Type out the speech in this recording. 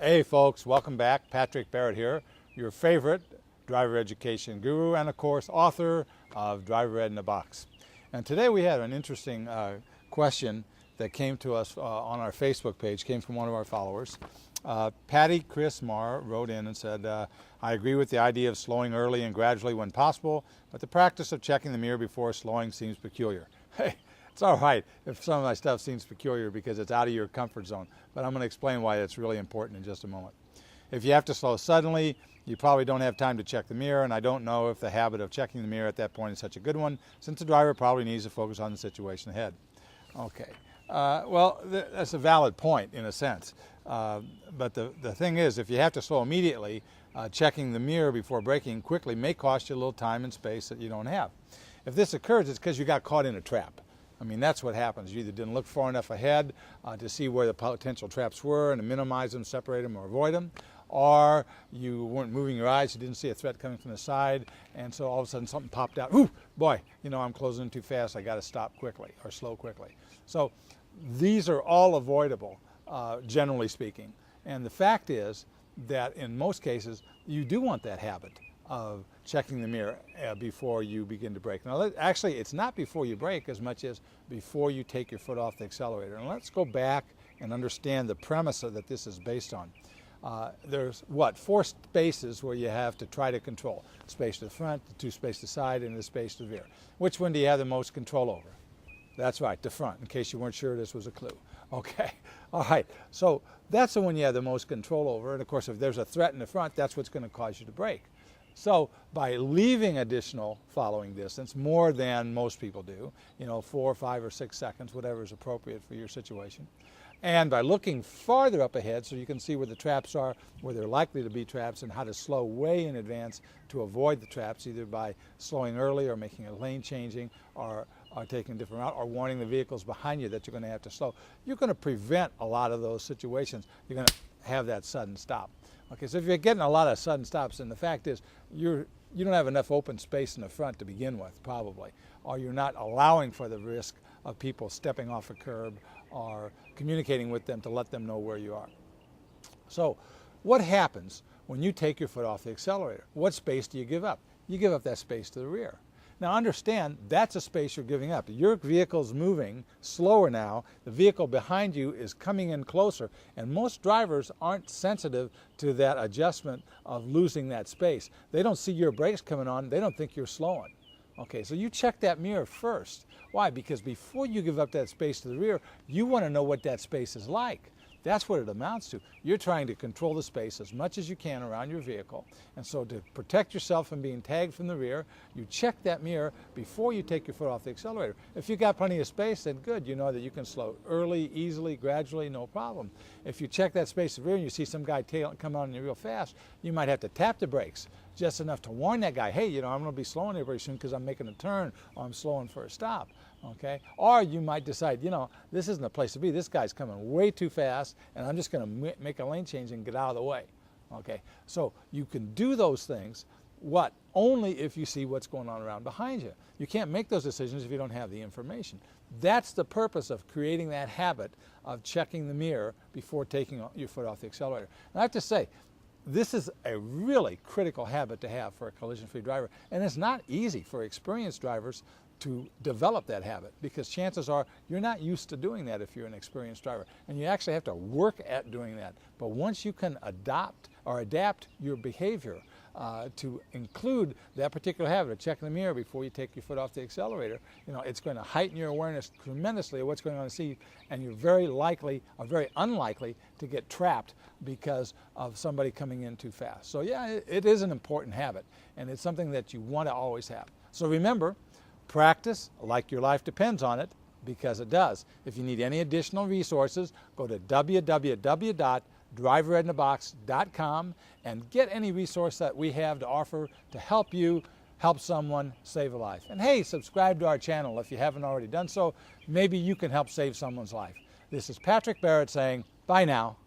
Hey folks, welcome back. Patrick Barrett here, your favorite driver education guru and of course author of Driver Ed in a Box. And today we had an interesting question that came to us on our Facebook page, came from one of our followers. Patty Chris Marr wrote in and said, I agree with the idea of slowing early and gradually when possible, but the practice of checking the mirror before slowing seems peculiar. Hey, it's all right if some of my stuff seems peculiar because it's out of your comfort zone, but I'm going to explain why it's really important in just a moment. If you have to slow suddenly, you probably don't have time to check the mirror, and I don't know if the habit of checking the mirror at that point is such a good one, since the driver probably needs to focus on the situation ahead. Okay, well, that's a valid point in a sense, but the thing is, if you have to slow immediately, checking the mirror before braking quickly may cost you a little time and space that you don't have. If this occurs, it's because you got caught in a trap. I mean, that's what happens. You either didn't look far enough ahead to see where the potential traps were and to minimize them, separate them, or avoid them, or you weren't moving your eyes, you didn't see a threat coming from the side, and so all of a sudden something popped out. Ooh, boy, you know, I'm closing in too fast, I got to stop quickly or slow quickly. So these are all avoidable, generally speaking. And the fact is that in most cases, you do want that habit of checking the mirror before you begin to brake. Now, actually, it's not before you brake as much as before you take your foot off the accelerator. And let's go back and understand the premise that this is based on. There's, four spaces where you have to try to control. Space to the front, the two space to the side, and the space to the rear. Which one do you have the most control over? That's right, the front, in case you weren't sure this was a clue. Okay, all right, so that's the one you have the most control over. And of course, if there's a threat in the front, that's what's going to cause you to brake. So by leaving additional following distance, more than most people do, 4, 5, or 6 seconds, whatever is appropriate for your situation, and by looking farther up ahead so you can see where the traps are, where they're likely to be traps, and how to slow way in advance to avoid the traps, either by slowing early or making a lane changing or taking a different route or warning the vehicles behind you that you're going to have to slow, you're going to prevent a lot of those situations. You're going to have that sudden stop. Okay, so if you're getting a lot of sudden stops, and the fact is you don't have enough open space in the front to begin with, probably, or you're not allowing for the risk of people stepping off a curb or communicating with them to let them know where you are. So what happens when you take your foot off the accelerator? What space do you give up? You give up that space to the rear. Now understand, that's a space you're giving up. Your vehicle's moving slower now, the vehicle behind you is coming in closer, and most drivers aren't sensitive to that adjustment of losing that space. They don't see your brakes coming on, they don't think you're slowing. Okay, so you check that mirror first. Why? Because before you give up that space to the rear, you want to know what that space is like. That's what it amounts to. You're trying to control the space as much as you can around your vehicle. And so to protect yourself from being tagged from the rear, you check that mirror before you take your foot off the accelerator. If you've got plenty of space, then good. You know that you can slow early, easily, gradually, no problem. If you check that space to the rear and you see some guy come on you real fast, you might have to tap the brakes just enough to warn that guy, hey, I'm going to be slowing here very soon because I'm making a turn or I'm slowing for a stop. Okay? Or you might decide, this isn't the place to be. This guy's coming way too fast, and I'm just going to make a lane change and get out of the way. Okay? So you can do those things, only if you see what's going on around behind you. You can't make those decisions if you don't have the information. That's the purpose of creating that habit of checking the mirror before taking your foot off the accelerator. And I have to say, this is a really critical habit to have for a collision-free driver, and it's not easy for experienced drivers to develop that habit, because chances are you're not used to doing that if you're an experienced driver, and you actually have to work at doing that. But once you can adapt your behavior to include that particular habit of checking the mirror before you take your foot off the accelerator, it's going to heighten your awareness tremendously of what's going on in the seat, and you're very unlikely to get trapped because of somebody coming in too fast. So yeah, it is an important habit, and it's something that you want to always have. So remember, practice like your life depends on it, because it does. If you need any additional resources, go to www.driveredinabox.com and get any resource that we have to offer to help you help someone save a life. And hey, subscribe to our channel if you haven't already done so. Maybe you can help save someone's life. This is Patrick Barrett saying bye now.